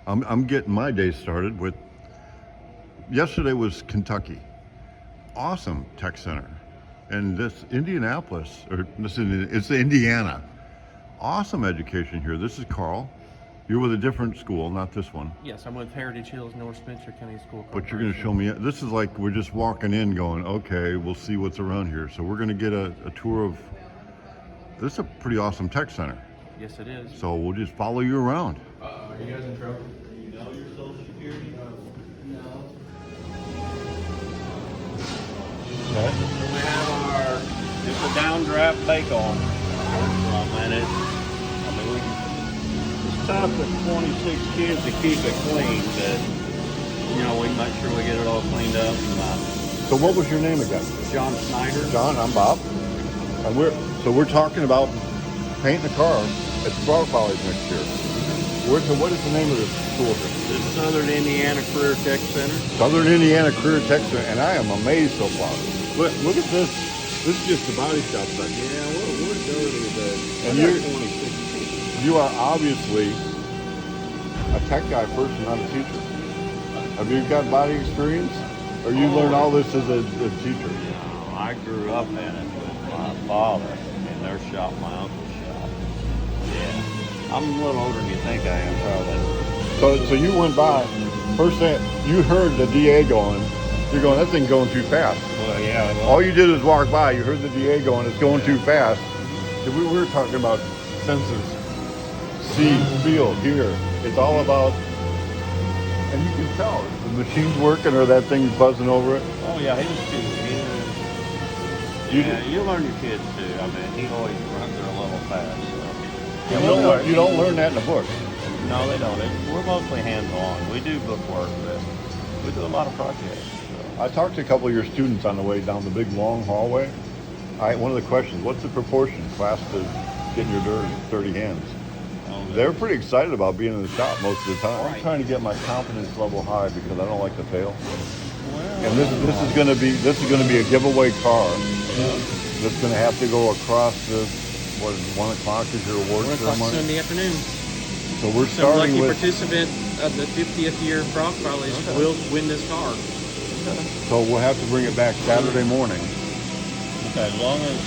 I'm getting my day started with. Yesterday was Kentucky. Awesome tech center, and this Indianapolis, or it's Indiana. Awesome education here. This is Carl. You're with a different school, not this one. Yes, I'm with Heritage Hills North Spencer County School. But you're going to show me. This is like we're just walking in, going, okay, we'll see what's around here. So we're going to get a tour of. This is a pretty awesome tech center. Yes, it is. So we'll just follow you around. Are you guys in trouble? Do you know your social security? No. Okay. We have our, it's a downdraft bake-on. And it's, I mean, it's tough with 26 kids to keep it clean, but, you know, we make sure we get it all cleaned up. So what was your name again? John Snyder. John, I'm Bob. And we're talking about painting a car at Frog Follies next year. What is the name of the school here? The Southern Indiana Career Tech Center. Southern Indiana Career Tech Center, and I am amazed so far. Look at this. This is just the body shop section. Yeah, we're dirty, but And we got you're- 26 kids. You are obviously a tech guy first and not a teacher. Have you got body experience? Or you learned all this as a teacher? No, I grew up in it with my father in their shop, my uncle's shop. Yeah. I'm a little older than you think I am, probably. So you went by, first thing, you heard the DA going, you're going, that thing's going too fast. Well, yeah. Well, All you did was walk by, you heard the DA going, it's going too fast. We were talking about senses, see, feel, hear. It's all about, and you can tell, the machine's working or that thing's buzzing over it. oh, yeah, he was too. Yeah, you learn your kids too. I mean, he always runs there a little fast. So. You don't learn that in a book. No, they don't. We're mostly hands-on. We do book work, but we do a lot of projects. So. I talked to a couple of your students on the way down the big long hallway. One of the questions, what's the proportion class to getting your dirty hands? They're pretty excited about being in the shop most of the time. I'm trying to get my confidence level high because I don't like to fail. And this is going to be a giveaway car. That's going to have to go across the 1 o'clock is your award 1 o'clock ceremony. Sunday afternoon. So we're Some starting lucky with. participant of the 50th year Frog Follies will win this car. So we'll have to bring it back Saturday morning. Okay, as long as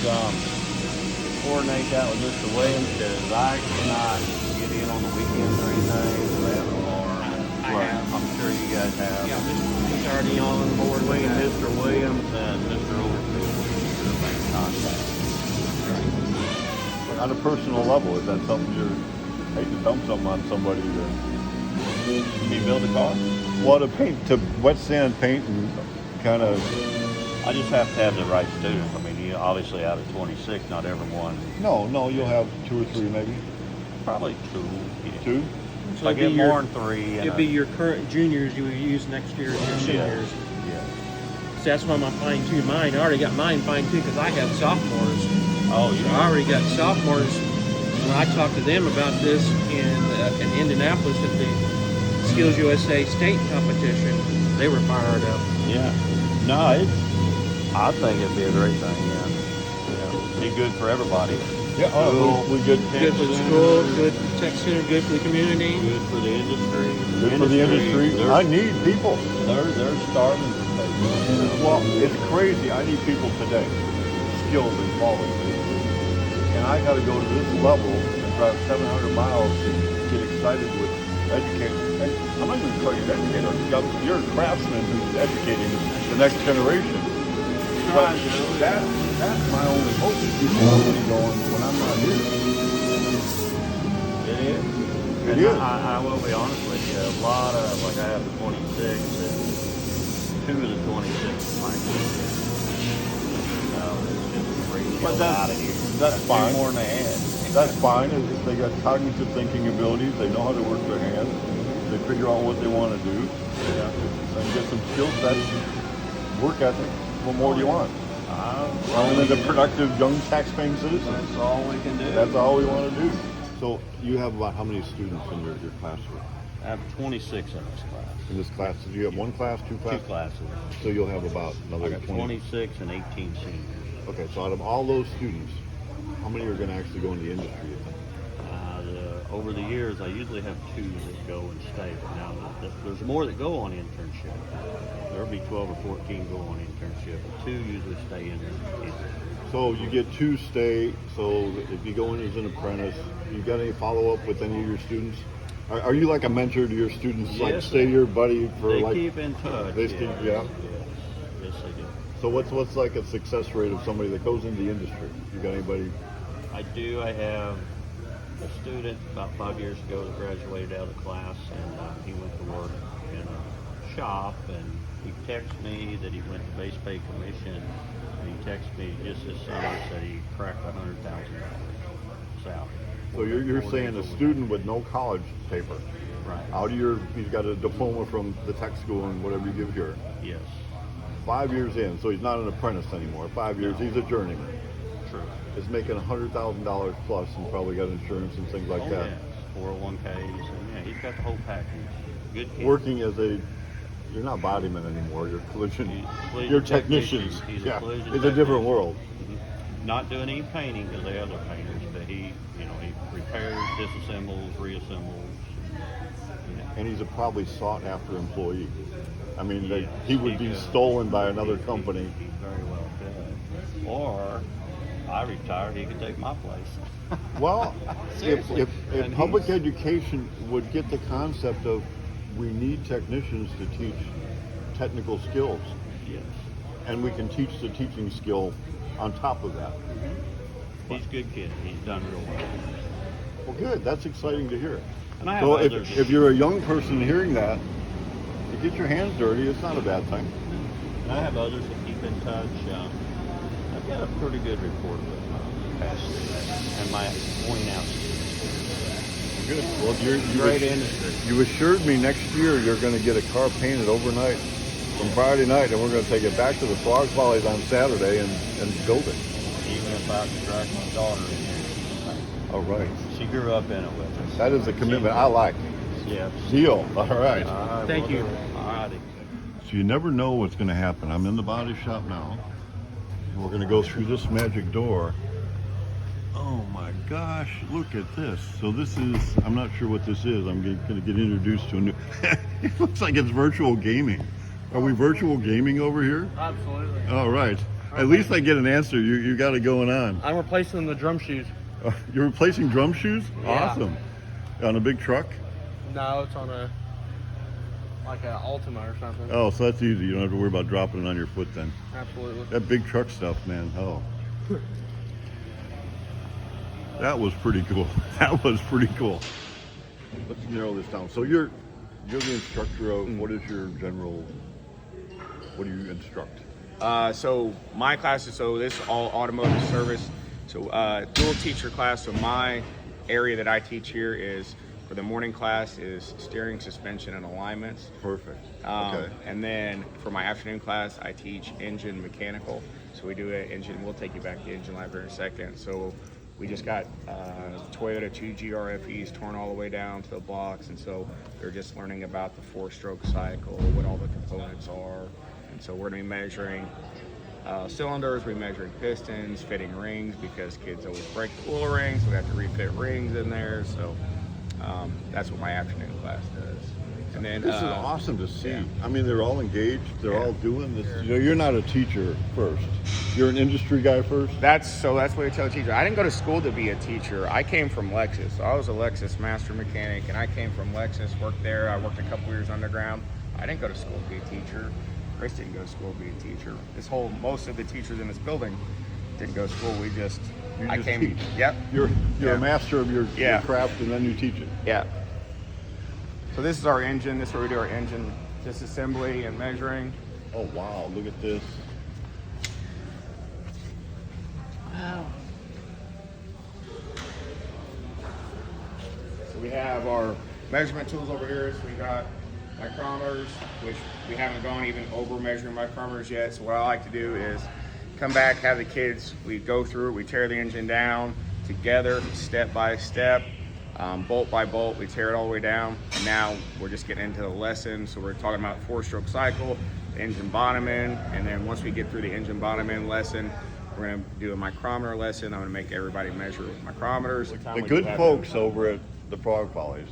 coordinate that with Mr. Williams, because I cannot get in on the weekends or anything. We have an alarm. I'm sure you guys have. Yeah, he's already on board with Between that. Mr. Williams and Mr. Overfield, we can sure make contact. On a personal level, is that something I hate to dump something on somebody to Can you build a car? well to paint, to wet sand paint and kind of. I just have to have the right students. I mean, obviously out of 26, not everyone. No, you'll have 2 or 3 maybe. Probably 2. Yeah. 2? If I get more than 3. It'd be your current juniors you would use next year as your seniors. Yeah. So that's why I'm fine-tuned mine. I already got mine fine-tuned because I have sophomores. Oh, So yeah. I already got sophomores. When I talked to them about this in Indianapolis at the Skills USA state competition, they were fired up. Yeah. No, I think it'd be a great thing, yeah. Be good for everybody. Yeah, we good. Good for the school, good for the tech center, good for the community. Good for the industry. Good for the industry. I need people. They're starving for people. Well, it's crazy. I need people today, skilled and quality. And I got to go to this level and drive 700 miles to get excited with educating. And I'm not even calling you an educator. You're a craftsman who's educating the next generation. But that's my only hope. People will be going when I'm not here. It is. It And is. I will be honest with you. A lot of, like I have the 26, and 2 of the 26 is my kids. So it's just a ratio But out of here. that's fine. 2 more than they had. That's fine. If they got cognitive thinking abilities, they know how to work their hands, they figure out what they want to do, and get some skill sets, work ethic. What more do you want? Only the productive young tax-paying citizens. That's all we can do. That's all we want to do. So you have about how many students in your classroom? I have 26 in this class. In this class, do you have 1 class, 2 2 classes? classes. So you'll have about I another got 26 and 18 seniors. Okay, so out of all those students, how many are going to actually go into the industry? The over the years, I usually have 2 that go and stay. But now there's more that go on internship. There'll be 12 or 14 go on internship, but 2 usually stay in there. So you get 2 stay. So if you go in as an apprentice, you got any follow up with any of your students? Are you like a mentor to your students? Like Yes, stay your buddy for they like? keep in touch. They keep, yeah. Yes, they do. So what's like a success rate of somebody that goes into the industry? You got anybody? I do. I have a student about 5 years ago that graduated out of the class, and he went to work in a shop, and he texted me that he went to base pay commission, and he texted me just this summer, said he cracked $100,000 salary. So you're 4 saying days a week. student with no college paper, Right. he's got a diploma from the tech school and whatever you give here. Yes. 5 years in, so he's not an apprentice anymore. 5 years, No. he's a journeyman. True. Is making $100,000 plus and probably got insurance and things like that. Yeah. 401ks, and yeah, he's got the whole package. Good kid. Working as you're not bodyman anymore. You're collision. He's a collision You're technician. technicians. He's a Yeah, collision it's a different technician. world. Not doing any painting because they other painters, but he repairs, disassembles, reassembles. And he's a probably sought after employee. I mean, Yeah, he would be could. stolen by another company. He very well could. Or I retired, he could take my place. Well, Seriously. if And public he's- education would get the concept of we need technicians to teach technical skills, Yes. and we can teach the teaching skill on top of that. He's a good kid. He's done real well. Well, good. That's exciting to hear. And I have So others. if you're a young person hearing that, you get your hands dirty, it's not a bad thing. And I have others that keep in touch. I've got a pretty good report with my past students and my going out students. Good. Well, Great industry. you assured me next year you're going to get a car painted overnight from Friday night, and we're going to take it back to the Frog Follies on Saturday and build it. Even if I have to drag my daughter in here. All right. She grew up in it with us. That is a commitment I like. Yeah. Deal. All right. All right, Thank you. All righty. So you never know what's going to happen. I'm in the body shop now. We're going to go through this magic door. Oh my gosh, look at this. So this is, I'm not sure what this is. I'm going to get introduced to a new, it looks like it's virtual gaming. Are we virtual gaming over here? Absolutely. All right. At least I get an answer. You got it going on. I'm replacing the drum shoes. You're replacing drum shoes? Yeah. Awesome. On a big truck? No, it's on a Altima or something. Oh, so that's easy. You don't have to worry about dropping it on your foot then. Absolutely. That big truck stuff, man. Oh. That was pretty cool. That was pretty cool. Let's narrow this down. So you're the instructor of, what is your general, what do you instruct? So my classes, this is all automotive service. So dual teacher class. So my area that I teach here is, for the morning class, is steering, suspension, and alignments. Perfect. Um, Okay. And then for my afternoon class, I teach engine mechanical. So we do an engine. We'll take you back to the engine library in a second. So we just got Toyota 2 GRFEs torn all the way down to the blocks, and so they're just learning about the 4-stroke cycle, what all the components are. And so we're going to be measuring cylinders, we're measuring pistons, fitting rings, because kids always break the cooler rings, so we have to refit rings in there. So that's what my afternoon class does. And then This is awesome to see. yeah. I mean, they're all engaged. They're Yeah. all doing this. You know, you're not a teacher first. You're an industry guy first. That's what I tell the teacher. I didn't go to school to be a teacher. I came from Lexus. So I was a Lexus master mechanic, and I came from Lexus, worked there. I worked a couple years underground. I didn't go to school to be a teacher. Chris didn't go to school to be a teacher. Most of the teachers in this building didn't go to school. You I just came. teach. Yep. You're Yeah. a master of your Yeah. craft, and then you teach it. Yeah. So this is our engine. This is where we do our engine disassembly and measuring. Oh wow! Look at this. So we have our measurement tools over here. So we got micrometers, which we haven't gone even over measuring micrometers yet. So what I like to do is come back, have the kids, we go through it, we tear the engine down together, step by step, bolt by bolt, we tear it all the way down. And now we're just getting into the lesson. So we're talking about 4-stroke cycle, the engine bottom end, and then once we get through the engine bottom end lesson, we're going to do a micrometer lesson. I'm going to make everybody measure with micrometers. The good folks over at the Frog Follies,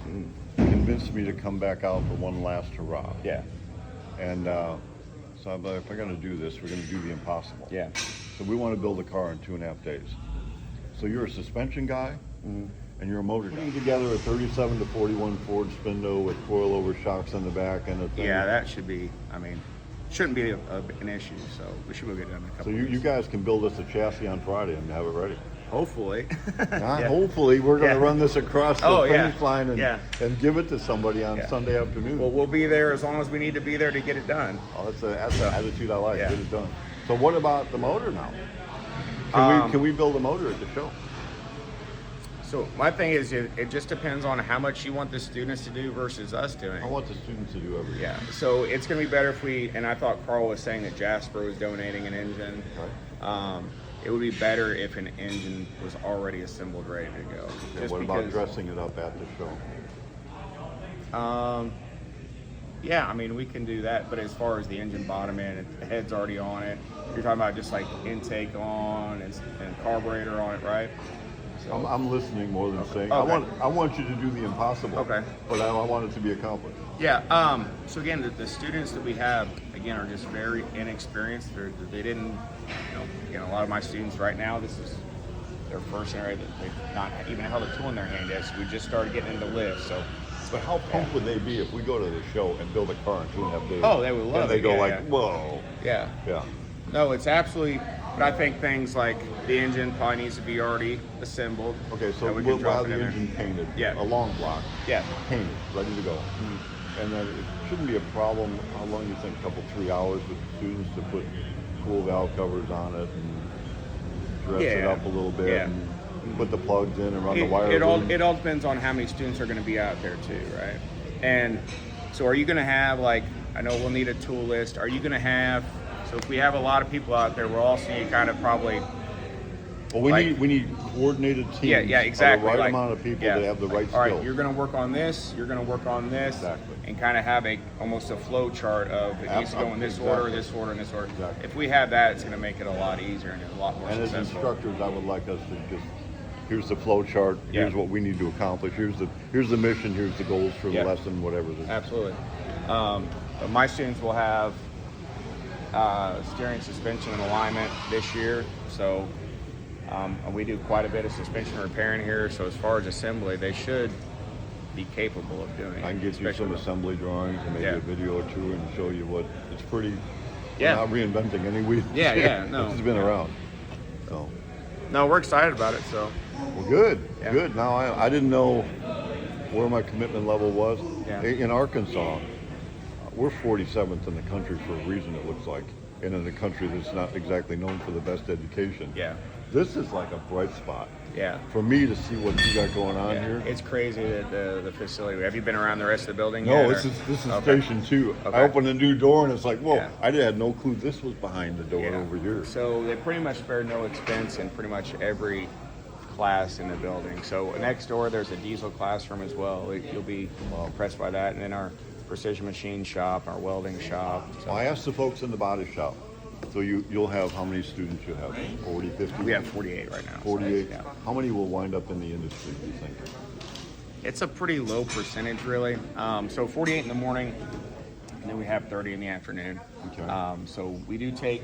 convinced me to come back out for one last hurrah. Yeah. And so I'm like, if we're going to do this, we're going to do the impossible. Yeah. So we want to build a car in 2.5 days. So you're a suspension guy, and you're a motor guy. Putting together a 37 to 41 Ford Spindo with coilover shocks on the back and a thing. Yeah, that should be, I mean, shouldn't be an issue, so we should be able to get it done in a couple So you guys can build us a chassis on Friday and have it ready. Hopefully. Yeah. Hopefully, we're going to run this across the finish line and give it to somebody on Sunday afternoon. Well, we'll be there as long as we need to be there to get it done. Oh, that's an attitude I like. Yeah. Get it done. So what about the motor now? Can we build a motor at the show? So my thing is, it just depends on how much you want the students to do versus us doing. I want the students to do everything. Yeah, so it's going to be better if we, and I thought Carl was saying that Jasper was donating an engine. Right. It would be better if an engine was already assembled, ready to go. Okay, what about dressing it up at the show? Yeah, I mean, we can do that, but as far as the engine bottom end, the head's already on it. You're talking about just like intake on and carburetor on it, right? So, I'm listening more than saying. Okay. I want you to do the impossible. Okay. But I want it to be accomplished. yeah, so again, the students that we have, again, are just very inexperienced. They didn't, again, a lot of my students right now, this is their first area that they've not even held a tool in their hand yet. So we just started getting into lifts, so. But how pumped would they be if we go to the show and build a car in 2.5 days? Oh, they would love and they it. go Yeah, like, yeah. whoa. Yeah. Yeah. No, it's absolutely, but I think things like the engine probably needs to be already assembled. Okay, so and we we'll can drop have it the in there. engine painted. Yeah. A long block. Yeah. Painted, ready to go. And then it shouldn't be a problem. How long do you think? A couple, 3 hours with the students to put cool valve covers on it and dress it Yeah. up a little bit Yeah. and put the plugs in and run the wire. It all depends on how many students are going to be out there too, right? And so are you going to have, like, I know we'll need a tool list. Are you going to have, so if we have a lot of people out there, we'll also need kind of probably. Well, we need coordinated teams. Yeah, exactly. Of the right Like, amount of people yeah, that have the right skills. All right, you're going to work on this. You're going to work on this. Exactly. And kind of have almost a flow chart of it needs to go in this order, Exactly. this order, and this order. Exactly. If we have that, it's going to make it a lot easier and a lot more And as successful. instructors, I would like us to just, here's the flow chart, Yeah. here's what we need to accomplish, here's the mission, here's the goals for Yeah. the lesson, whatever it is. Absolutely. But my students will have steering, suspension, and alignment this year. So we do quite a bit of suspension repairing here. So as far as assembly, they should be capable of doing. I can get you especially some with- assembly drawings and maybe Yeah. a video or two and show you what, it's pretty, Yeah. we're not reinventing any wheel. Yeah, no. It's been Yeah. around. So, No, we're excited about it. So well, good, Yeah. good. Now, I didn't know where my commitment level was. Yeah. In Arkansas, we're 47th in the country for a reason, it looks like, and in a country that's not exactly known for the best education. yeah, This is like a bright spot. yeah. For me to see what you got going on Yeah. here. It's crazy that the facility. Have you been around the rest of the building No, yet? this or- is Okay. station 2. Okay. I opened a new door and it's like, whoa, Yeah. I had no clue this was behind the door Yeah. over here. So they pretty much spared no expense in pretty much every class in the building. So next door, there's a diesel classroom as well. You'll be impressed by that. And then our precision machine shop, our welding shop. So Well, I asked the folks in the body shop. So you'll have how many students you have? 40, 50? we have 48 right now. so 48. yeah. How many will wind up in the industry, do you think? It's a pretty low percentage, really. So 48 in the morning, and then we have 30 in the afternoon. Okay. So we do take,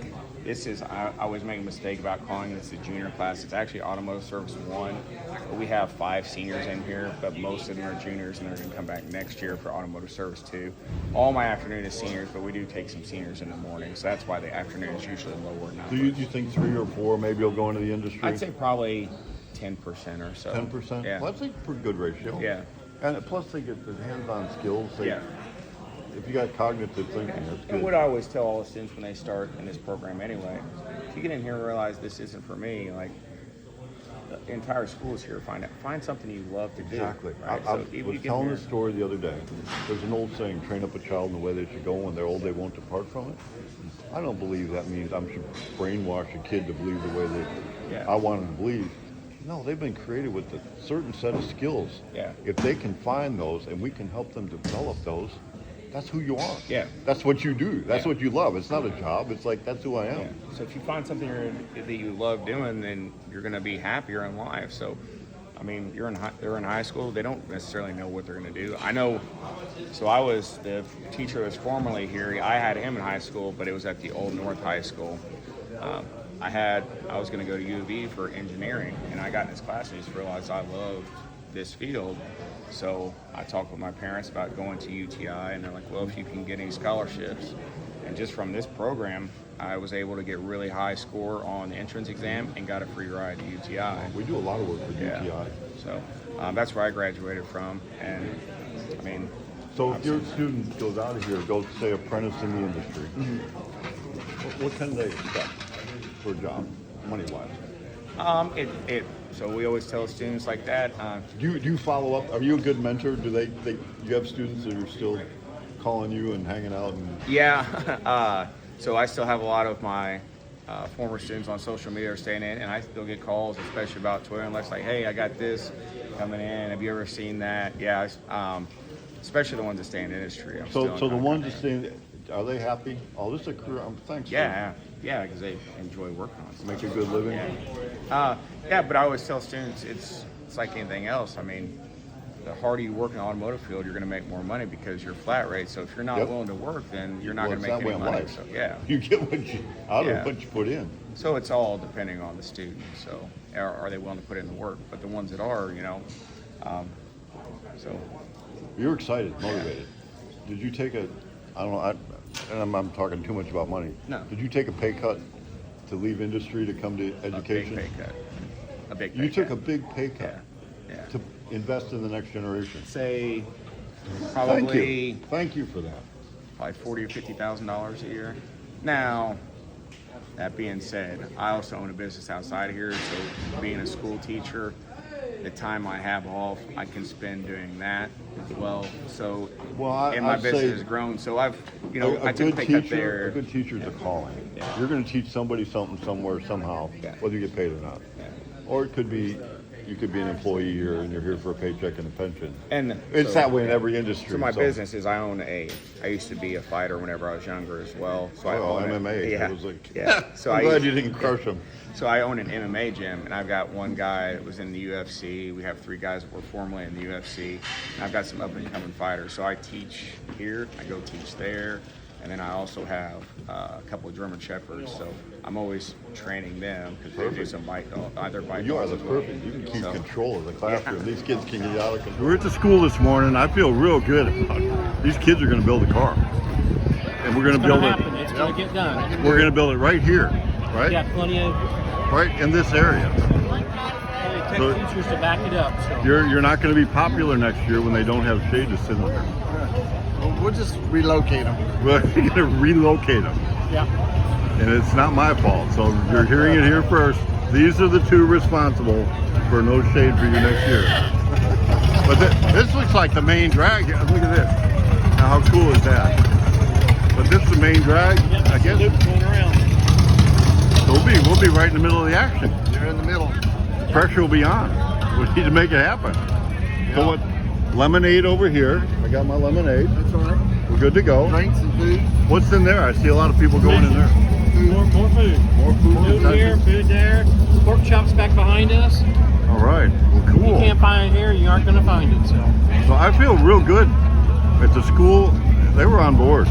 I always make a mistake about calling this a junior class. It's actually Automotive Service 1. But we have 5 seniors in here, but most of them are juniors, and they're going to come back next year for Automotive Service 2. All my afternoon is seniors, but we do take some seniors in the morning. So that's why the afternoon is usually lower. Do you think 3 or 4 maybe will go into the industry? I'd say probably 10% or so. 10%? Yeah. Well, that's a pretty good ratio. Yeah. And plus they get the hands-on skills. Yeah. If you got cognitive thinking, that's And good. what I always tell all the students when they start in this program anyway, if you get in here and realize this isn't for me, like the entire school is here. Find something you love to do. Exactly. Right? I So if was you get telling here- this story the other day. There's an old saying, train up a child in the way they should go. When they're old, they won't depart from it. I don't believe that means I should brainwash a kid to believe the way Yeah. I want them to believe. No, they've been created with a certain set of skills. Yeah. If they can find those and we can help them develop those, that's who you are. Yeah. That's what you do. That's Yeah. what you love. It's not a job. It's like, that's who I am. Yeah. So if you find something that you love doing, then you're going to be happier in life. So I mean, they're in high school. They don't necessarily know what they're going to do. I know. So I was the teacher that was formerly here. I had him in high school, but it was at the Old North High School. I was going to go to U of E for engineering, and I got in his class and just realized I loved this field. So I talked with my parents about going to UTI, and they're like, well, if you can get any scholarships. And just from this program, I was able to get really high score on the entrance exam and got a free ride to UTI. We do a lot of work with UTI. So that's where I graduated from. And I mean, so if your student goes out of here, goes say apprentice in the industry, what can they expect for a job, money-wise? So we always tell students like that. Do you follow up? Are you a good mentor? Do you have students that are still calling you and hanging out? Yeah. So I still have a lot of my former students on social media are staying in, and I still get calls, especially about Twitter and like, hey, I got this coming in. Have you ever seen that? Yeah. Especially the ones that stay in the industry. So the ones that stay in, are they happy? Oh, this is a career. Thanks. Yeah, because they enjoy working on it. Make a good living. Yeah, but I always tell students it's like anything else. I mean, the harder you work in the automotive field, you're going to make more money because you're flat rate. So if you're not willing to work, then you're not going to make any money. So you get what you put in. So it's all depending on the student. So are they willing to put in the work? But the ones that are, so you're excited, motivated. Did you take a? I don't know. I'm talking too much about money. No. Did you take a pay cut to leave industry to come to education? A big pay cut. A big pay You took cut. a big pay cut Yeah. to invest in the next generation. Say probably Thank you for that. probably $40,000 or $50,000 a year. Now, that being said, I also own a business outside of here, so being a school teacher, the time I have off, I can spend doing that as well. So, and my business has grown. So I took a pay cut there. A good teacher is a calling. You're going to teach somebody something somewhere somehow, whether you get paid or not. Or it could be you could be an employee here and you're here for a paycheck and a pension. And it's that way in every industry. So my business is I used to be a fighter whenever I was younger as well. So I own MMA. Yeah. I was like, So I'm glad you didn't crush them. So I own an MMA gym, and I've got one guy that was in the UFC. We have 3 guys that were formerly in the UFC, and I've got some up-and-coming fighters. So I teach here, I go teach there, and then I also have a couple of German Shepherds. So I'm always training them because they do some bite dogs. You are the perfect. You can keep control of the classroom. These kids can get out of control. We're at the school this morning. I feel real good about it. These kids are going to build a car, and we're going to build it. It's going to get done. We're going to build it right here, right? We got plenty of right in this area. tech features to back it up. So. You're not going to be popular next year when they don't have shade to sit in there. Well, we'll just relocate them. We're going to relocate them. Yeah. And it's not my fault. So you're hearing it here first. These are the 2 responsible for no shade for you next year. But this looks like the main drag. Look at this. Now, how cool is that? But this is the main drag, I guess. Going around. So we'll be right in the middle of the action. You're in the middle. Pressure will be on. We need to make it happen. Yeah. So what? Lemonade over here. I got my lemonade. That's all right. We're good to go. Drinks and food. What's in there? I see a lot of people going in there. More food. More food. Food here, food there. Pork chops back behind us. All right. Well, You cool. can't find it here, you aren't going to find it. So I feel real good. At the school, they were on board.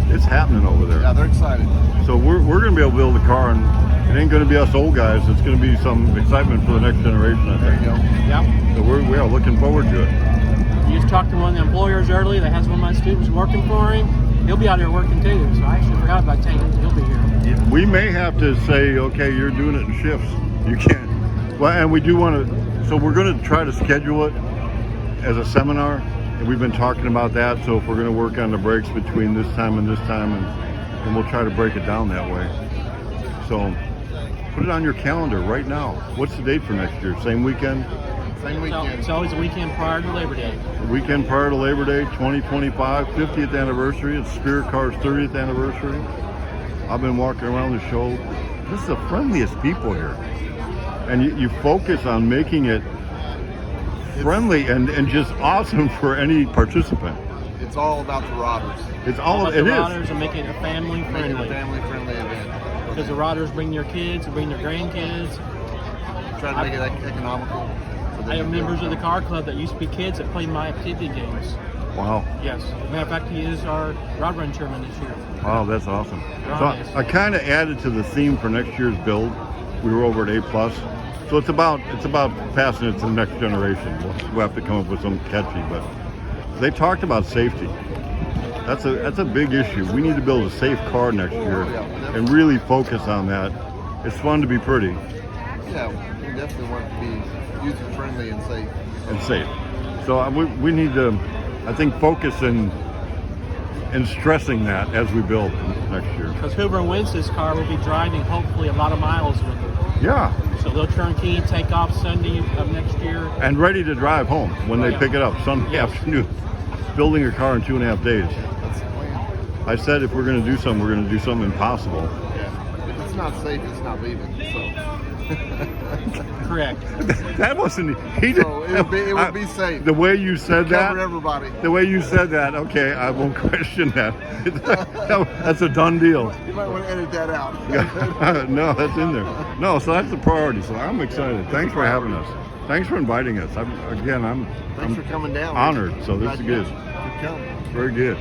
It's happening over there. Yeah, they're excited. So we're going to be able to build a car, and it ain't going to be us old guys. It's going to be some excitement for the next generation, I There you think. go. Yeah. So we are looking forward to it. You just talked to one of the employers early that has one of my students working for him. He'll be out here working too. So I actually forgot about telling him he'll be here. We may have to say, okay, you're doing it in shifts. You can't. Well, and we do want to. So we're going to try to schedule it as a seminar, and we've been talking about that. So if we're going to work on the breaks between this time and this time, and we'll try to break it down that way. So put it on your calendar right now. What's the date for next year? Same weekend? Same So weekend. it's always a weekend prior to Labor Day. The weekend prior to Labor Day, 2025, 50th anniversary. It's Spirit Car's 30th anniversary. I've been walking around the show. This is the friendliest people here. And you focus on making it friendly and just awesome for any participant. It's all about the Rodders. It's all About it the is. Rodders and making it family Making it a friendly. family-friendly event. Because the Rodders bring their kids, bring their grandkids. Try to make it economical for I have members of the car club that used to be kids that played my activity games. Wow. Yes. Matter of fact, he is our rod run chairman this year. Wow, that's awesome. Right. So I kind of added to the theme for next year's build. We were over at A+. So it's about passing it to the next generation. We'll have to come up with something catchy, but they talked about safety. That's a big issue. We need to build a safe car next year and really focus on that. It's fun to be pretty Yeah, we definitely want it to be user friendly and safe. and safe. So we need to, I think, focus in stressing that as we build next year. Because whoever wins this car will be driving hopefully a lot of miles with it. Yeah, So they'll turn key, take off Sunday of next year. and ready to drive home when they Yeah. pick it up Sunday Yes. afternoon. Building a car in 2.5 days. That's the plan. I said if we're going to do something, we're going to do something impossible. If it's not safe, it's not leaving. So, Correct. That wasn't he. Did, so it would be safe. The way you said Cover that. everybody. The way you said that. Okay, I won't question that. That's a done deal. You might want to edit that out. No, that's in there. No, so that's the priority. So I'm excited. Thanks for having us. Thanks for inviting us. I'm Thanks for coming down. honored. So this is good. Congratulations. Good coming. Very good.